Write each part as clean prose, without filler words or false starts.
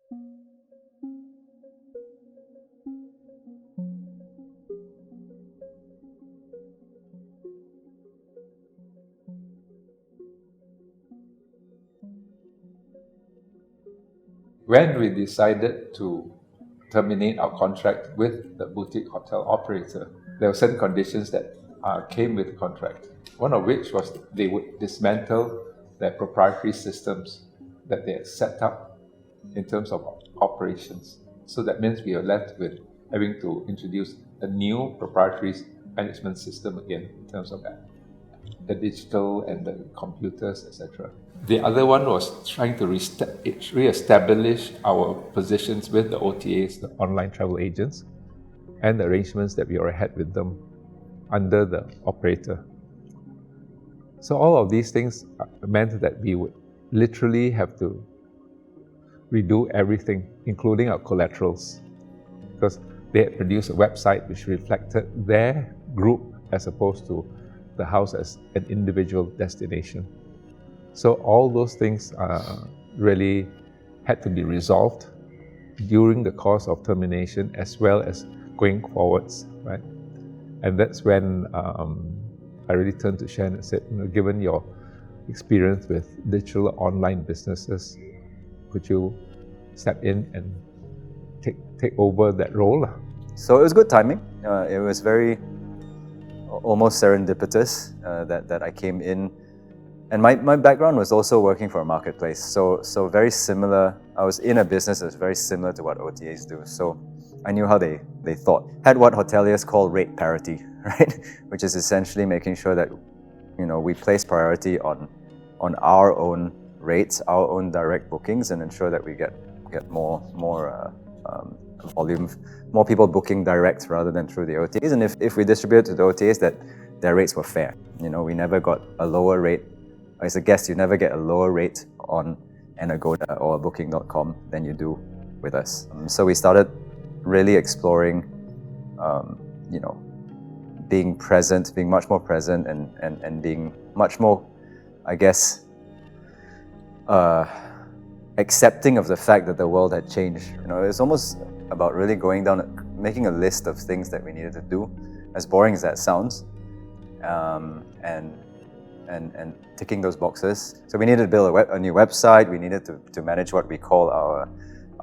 When we decided to terminate our contract with the boutique hotel operator, there were certain conditions that came with the contract. One of which was they would dismantle their proprietary systems that they had set up in terms of operations. So that means we are left with having to introduce a new proprietary management system again in terms of that, the digital and the computers, etc. The other one was trying to re-establish our positions with the OTAs, the online travel agents, and the arrangements that we already had with them under the operator. So all of these things meant that we would literally have to redo everything, including our collaterals, because they had produced a website which reflected their group as opposed to the house as an individual destination. So all those things really had to be resolved during the course of termination as well as going forwards, right? And that's when I really turned to Shen and said, given your experience with digital online businesses, could you step in and take over that role? So it was good timing. It was very almost serendipitous that I came in. And my background was also working for a marketplace. So very similar. I was in a business that's very similar to what OTAs do. So I knew how they thought. Had what hoteliers call rate parity, right? Which is essentially making sure that we place priority on our own rates, our own direct bookings, and ensure that we get more volume, more people booking direct rather than through the OTAs. And if we distribute to the OTAs, that their rates were fair. We never got a lower rate. As a guest, you never get a lower rate on an Agoda or Booking.com than you do with us. So we started really exploring, being present, being much more present, and being much more, I guess, accepting of the fact that the world had changed. It's almost about really going down, making a list of things that we needed to do, as boring as that sounds, and ticking those boxes. So we needed to build a new website. We needed to manage what we call our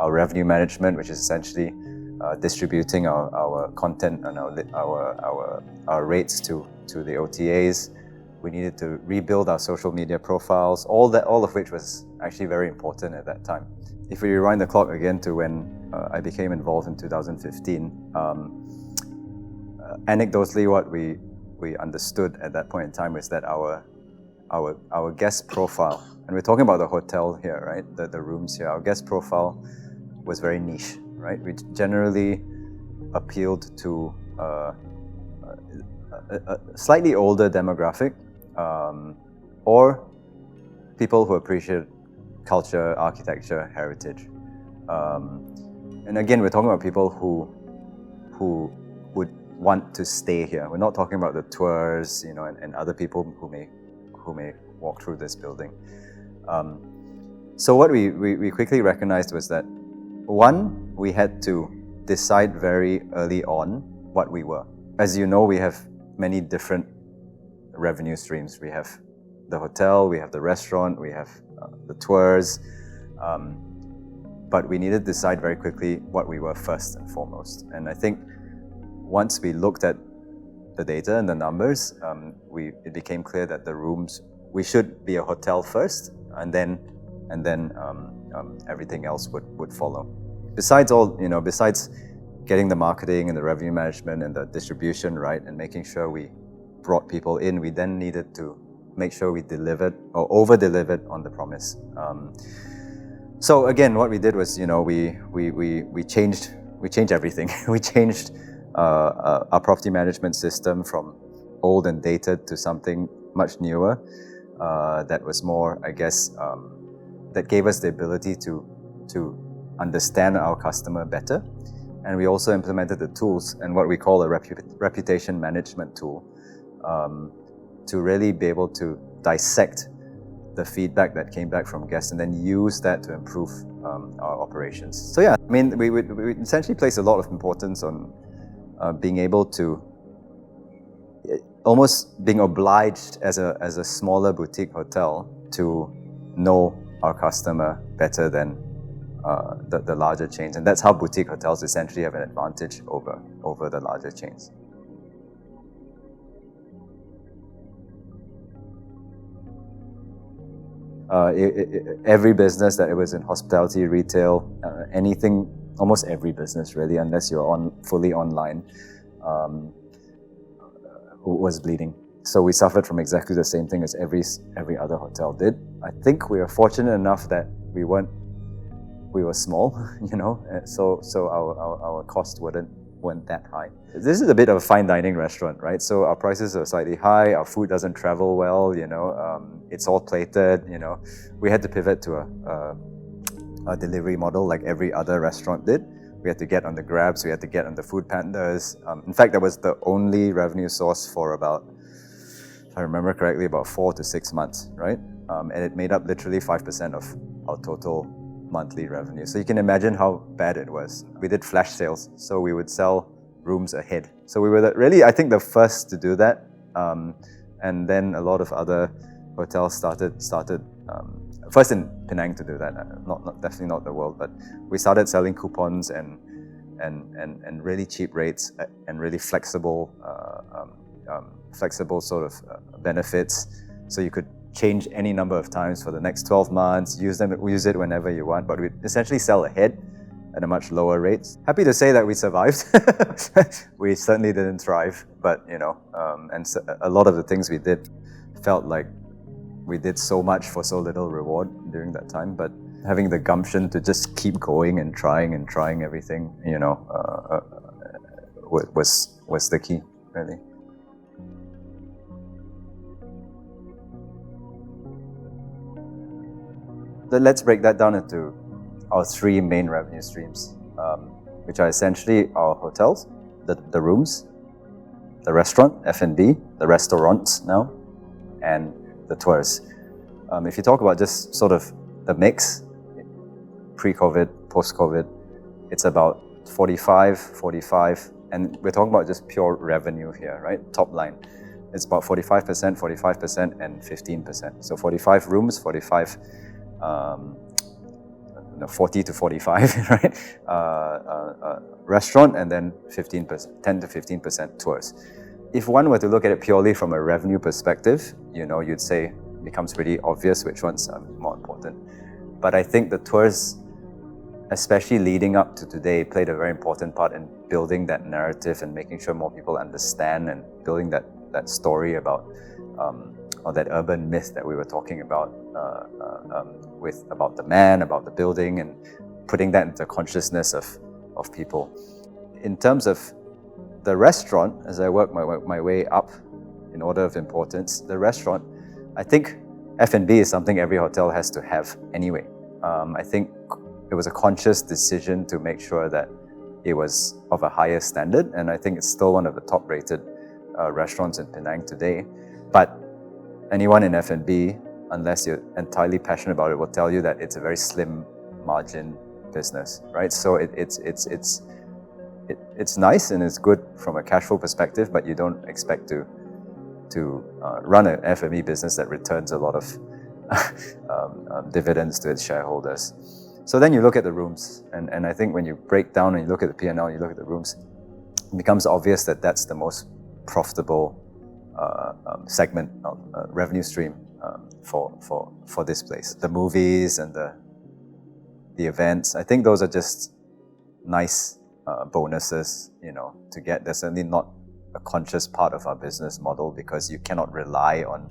revenue management, which is essentially distributing our content and our rates to the OTAs. We needed to rebuild our social media profiles, all of which was actually very important at that time. If we rewind the clock again to when I became involved in 2015, anecdotally what we understood at that point in time was that our guest profile, and we're talking about the hotel here, right? The rooms here, our guest profile was very niche, right? We generally appealed to a slightly older demographic, or people who appreciate culture, architecture, heritage. And again, we're talking about people who would want to stay here. We're not talking about the tours, and other people who may walk through this building. So what we quickly recognized was that, one, we had to decide very early on what we were. As you know, we have many different revenue streams. We have the hotel, we have the restaurant, we have the tours, but we needed to decide very quickly what we were first and foremost. And I think once we looked at the data and the numbers, it became clear that the rooms, we should be a hotel first, and then everything else would follow. Besides getting the marketing and the revenue management and the distribution right, and making sure we brought people in, we then needed to make sure we delivered or over-delivered on the promise. So again, what we did was, we changed everything. We changed our property management system from old and dated to something much newer that was more, I guess, that gave us the ability to understand our customer better. And we also implemented the tools and what we call a reputation management tool to really be able to dissect the feedback that came back from guests and then use that to improve our operations. So yeah, I mean, we essentially place a lot of importance on being able to, almost being obliged as a smaller boutique hotel to know our customer better than the larger chains. And that's how boutique hotels essentially have an advantage over the larger chains. Every business that it was in hospitality, retail, anything, almost every business really, unless you're fully online, was bleeding. So we suffered from exactly the same thing as every other hotel did. I think we were fortunate enough that we were small, you know, so our costs weren't that high. This is a bit of a fine dining restaurant, right? So our prices are slightly high, our food doesn't travel well, you know, it's all plated, you know. We had to pivot to a delivery model like every other restaurant did. We had to get on the Grabs, we had to get on the Food Pandas. In fact, that was the only revenue source for about, if I remember correctly, about 4 to 6 months, right? And it made up literally 5% of our total monthly revenue. So you can imagine how bad it was. We did flash sales, so we would sell rooms ahead. So we were really, I think, the first to do that. And then a lot of other hotels started first in Penang to do that. Definitely not the world, but we started selling coupons and really cheap rates and really flexible sort of benefits. So you could change any number of times for the next 12 months, use it whenever you want, but we essentially sell ahead at a much lower rate. Happy to say that we survived. We certainly didn't thrive, but you know, and so a lot of the things we did felt like we did so much for so little reward during that time. But having the gumption to just keep going and trying everything, you know, was the key, really. Let's break that down into our 3 main revenue streams, which are essentially our hotels, the rooms, the restaurant, F&B, the restaurants now, and the tours. If you talk about just sort of the mix, pre-COVID, post-COVID, it's about 45, and we're talking about just pure revenue here, right? Top line. It's about 45%, and 15%. So 45 rooms, 40 to 45, right? Restaurant, and then 15%, 10 to 15% tours. If one were to look at it purely from a revenue perspective, you know, you'd say it becomes pretty obvious which ones are more important. But I think the tours, especially leading up to today, played a very important part in building that narrative and making sure more people understand and building that story about, or that urban myth that we were talking about, about the man, about the building, and putting that into consciousness of people. In terms of the restaurant, as I work my way up in order of importance, the restaurant, I think F&B is something every hotel has to have anyway. I think it was a conscious decision to make sure that it was of a higher standard, and I think it's still one of the top-rated restaurants in Penang today. But anyone in F&B, unless you're entirely passionate about it, will tell you that it's a very slim margin business, right? So it's nice and it's good from a cash flow perspective, but you don't expect to run an F&B business that returns a lot of dividends to its shareholders. So then you look at the rooms, and I think when you break down and you look at the P&L, you look at the rooms, it becomes obvious that that's the most profitable segment of revenue stream for this place. The movies and the events, I think those are just nice bonuses, you know, to get. They're certainly not a conscious part of our business model, because you cannot rely on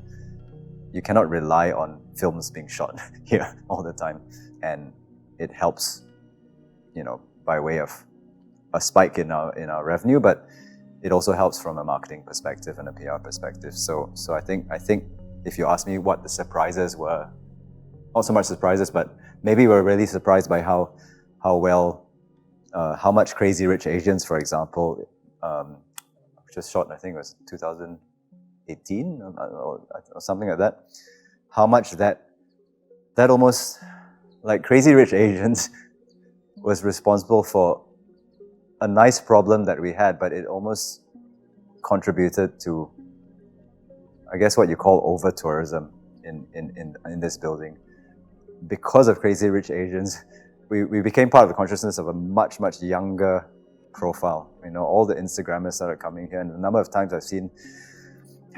films being shot here all the time, and it helps, you know, by way of a spike in our revenue, but it also helps from a marketing perspective and a PR perspective. So I think if you ask me what the surprises were, not so much surprises, but maybe we're really surprised by how much Crazy Rich Asians, for example, which was shot, I think it was 2018 or something like that, how much that that almost, like Crazy Rich Asians, was responsible for a nice problem that we had, but it almost contributed to, I guess, what you call over-tourism in this building. Because of Crazy Rich Asians, we became part of the consciousness of a much, much younger profile. You know, all the Instagrammers started coming here, and the number of times I've seen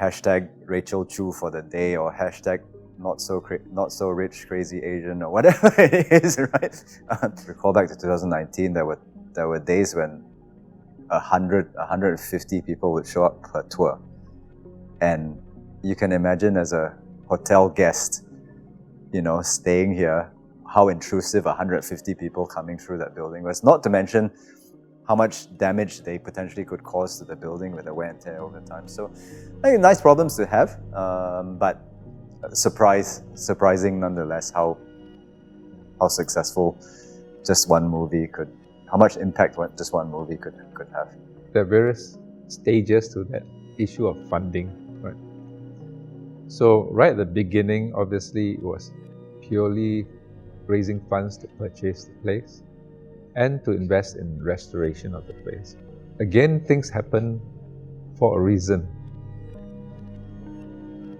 hashtag Rachel Chu for the day, or hashtag not so rich crazy Asian, or whatever it is, right? Recall back to 2019, there were days when 150 people would show up per tour. And you can imagine, as a hotel guest, you know, staying here, how intrusive 150 people coming through that building was. Not to mention how much damage they potentially could cause to the building with the wear and tear over time. So, I think nice problems to have, but surprising nonetheless how successful just one movie could, how much impact just one movie could have. There are various stages to that issue of funding, right? So right at the beginning, obviously, it was purely raising funds to purchase the place and to invest in restoration of the place. Again, things happen for a reason.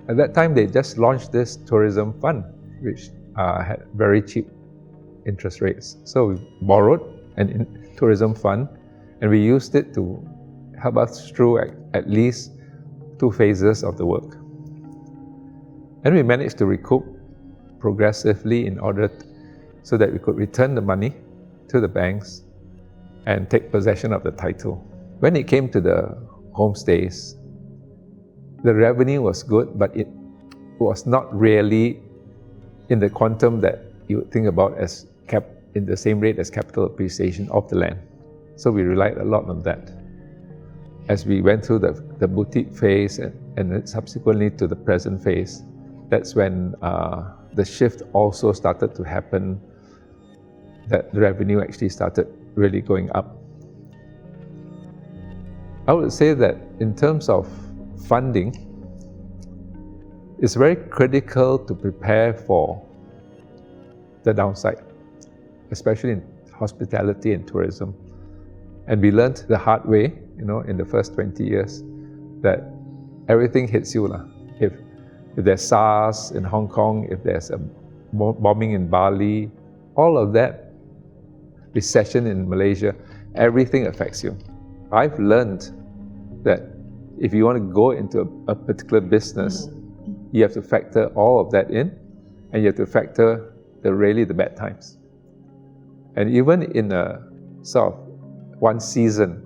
At that time, they just launched this tourism fund, which had very cheap interest rates. So we borrowed an tourism fund, and we used it to help us through at least 2 phases of the work. And we managed to recoup progressively in order so that we could return the money to the banks and take possession of the title. When it came to the homestays, the revenue was good, but it was not really in the quantum that you would think about as in the same rate as capital appreciation of the land. So we relied a lot on that. As we went through the boutique phase and then subsequently to the present phase, that's when the shift also started to happen, that the revenue actually started really going up. I would say that in terms of funding, it's very critical to prepare for the downside, especially in hospitality and tourism. And we learned the hard way, you know, in the first 20 years, that everything hits you. If there's SARS in Hong Kong, if there's a bombing in Bali, all of that, recession in Malaysia, everything affects you. I've learned that if you want to go into a particular business, you have to factor all of that in, and you have to factor the bad times. And even in a sort of one season,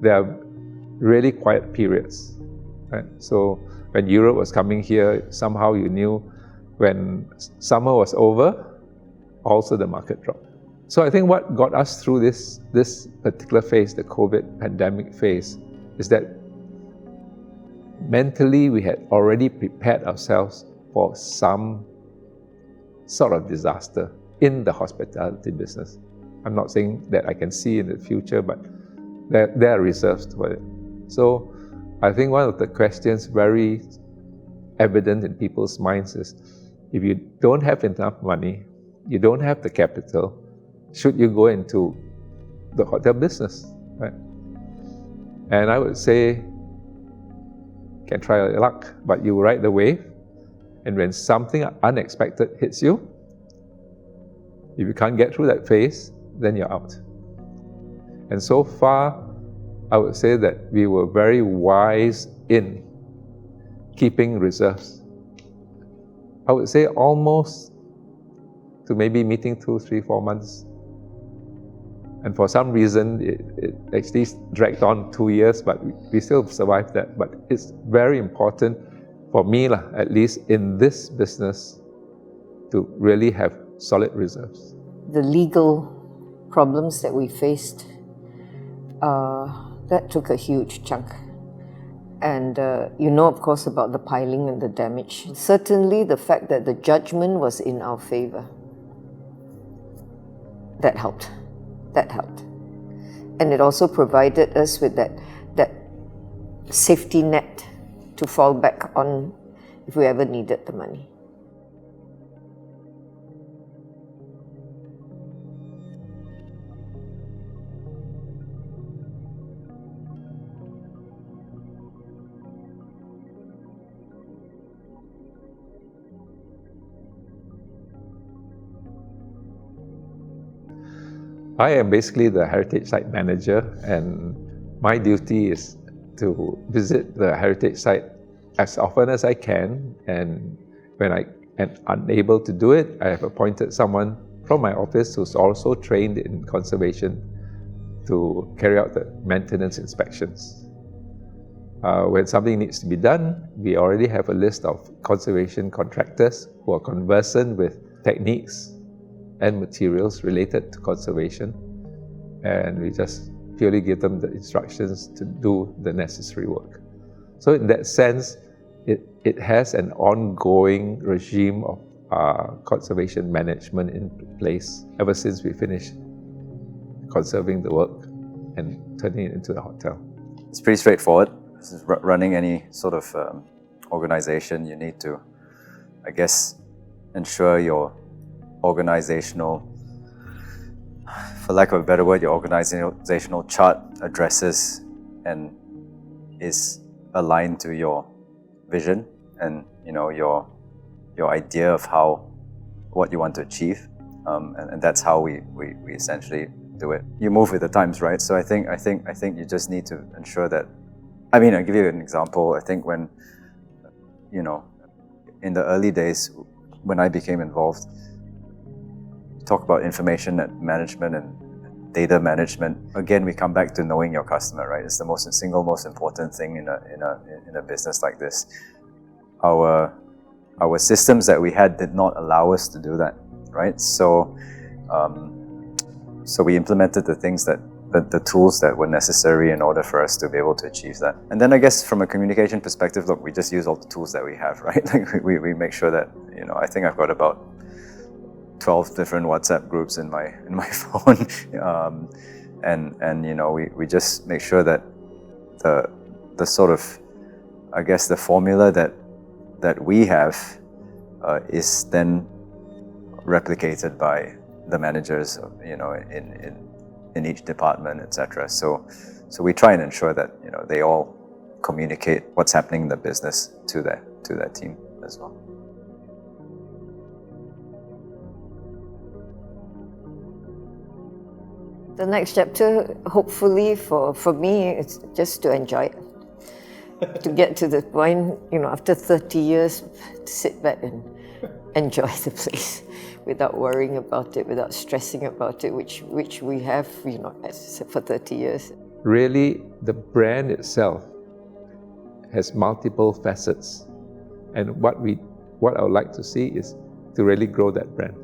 there are really quiet periods, right? So when Europe was coming here, somehow you knew when summer was over, also the market dropped. So I think what got us through this particular phase, the COVID pandemic phase, is that mentally we had already prepared ourselves for some sort of disaster in the hospitality business. I'm not saying that I can see in the future, but there are reserves for it. So I think one of the questions very evident in people's minds is, if you don't have enough money, you don't have the capital, should you go into the hotel business, right? And I would say, you can try your luck, but you ride the wave, and when something unexpected hits you, if you can't get through that phase, then you're out. And so far, I would say that we were very wise in keeping reserves. I would say almost to maybe meeting 2, 3, 4 months. And for some reason, it actually dragged on 2 years, but we still survived that. But it's very important for me, at least in this business, to really have solid reserves. The legal problems that we faced, that took a huge chunk. And you know, of course, about the piling and the damage. Certainly the fact that the judgment was in our favor, that helped. That helped. And it also provided us with that safety net to fall back on if we ever needed the money. I am basically the heritage site manager, and my duty is to visit the heritage site as often as I can, and when I am unable to do it, I have appointed someone from my office who's also trained in conservation to carry out the maintenance inspections. When something needs to be done, we already have a list of conservation contractors who are conversant with techniques and materials related to conservation, and we just purely give them the instructions to do the necessary work. So in that sense, it has an ongoing regime of conservation management in place ever since we finished conserving the work and turning it into the hotel. It's pretty straightforward. This is running any sort of organization. You need to, I guess, ensure your organizational, for lack of a better word, your organizational chart addresses and is aligned to your vision and your idea of what you want to achieve, and that's how we essentially do it. You move with the times, right? So I think you just need to ensure that. I mean, I'll give you an example. I think when in the early days when I became involved, talk about information management and data management. Again, we come back to knowing your customer, right? It's the single most important thing in a business like this. Our systems that we had did not allow us to do that, right? So we implemented the tools that were necessary in order for us to be able to achieve that. And then I guess from a communication perspective, look, we just use all the tools that we have, right? Like we make sure that, I think I've got about 12 different WhatsApp groups in my phone, and we just make sure that the sort of, I guess, the formula that we have is then replicated by the managers, in each department, etc. So we try and ensure that they all communicate what's happening in the business to their team as well. The next chapter, hopefully for me, it's just to enjoy it. To get to the point, after 30 years, to sit back and enjoy the place without worrying about it, without stressing about it, which we have, for 30 years. Really, the brand itself has multiple facets, and what I would like to see is to really grow that brand.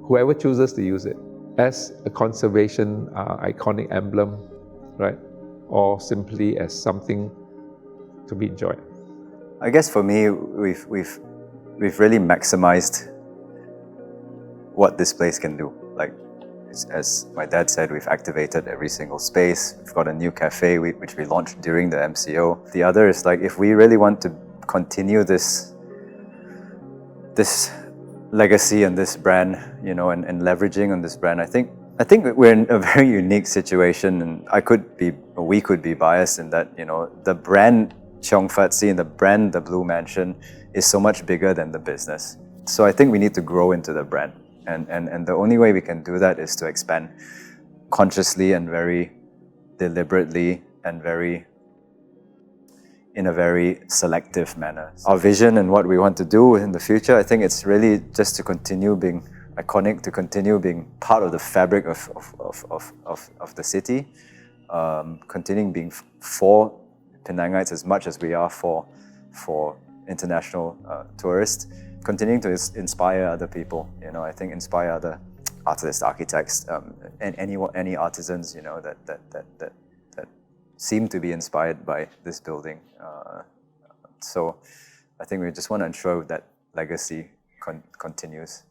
Whoever chooses to use it as a conservation iconic emblem, right, or simply as something to be enjoyed. I guess for me, we've really maximized what this place can do. Like, as my dad said, we've activated every single space. We've got a new cafe which we launched during the MCO. The other is, like, if we really want to continue this legacy and this brand, and leveraging on this brand, I think we're in a very unique situation, and we could be biased in that, the brand Cheong Fat Si and the brand The Blue Mansion is so much bigger than the business. So I think we need to grow into the brand. And the only way we can do that is to expand consciously and very deliberately and in a very selective manner. Our vision and what we want to do in the future, I think it's really just to continue being iconic, to continue being part of the fabric of the city, continuing being for Penangites as much as we are for international tourists, continuing to inspire other people. I think inspire other artists, architects, and any artisans, that seem to be inspired by this building. So I think we just want to ensure that legacy continues.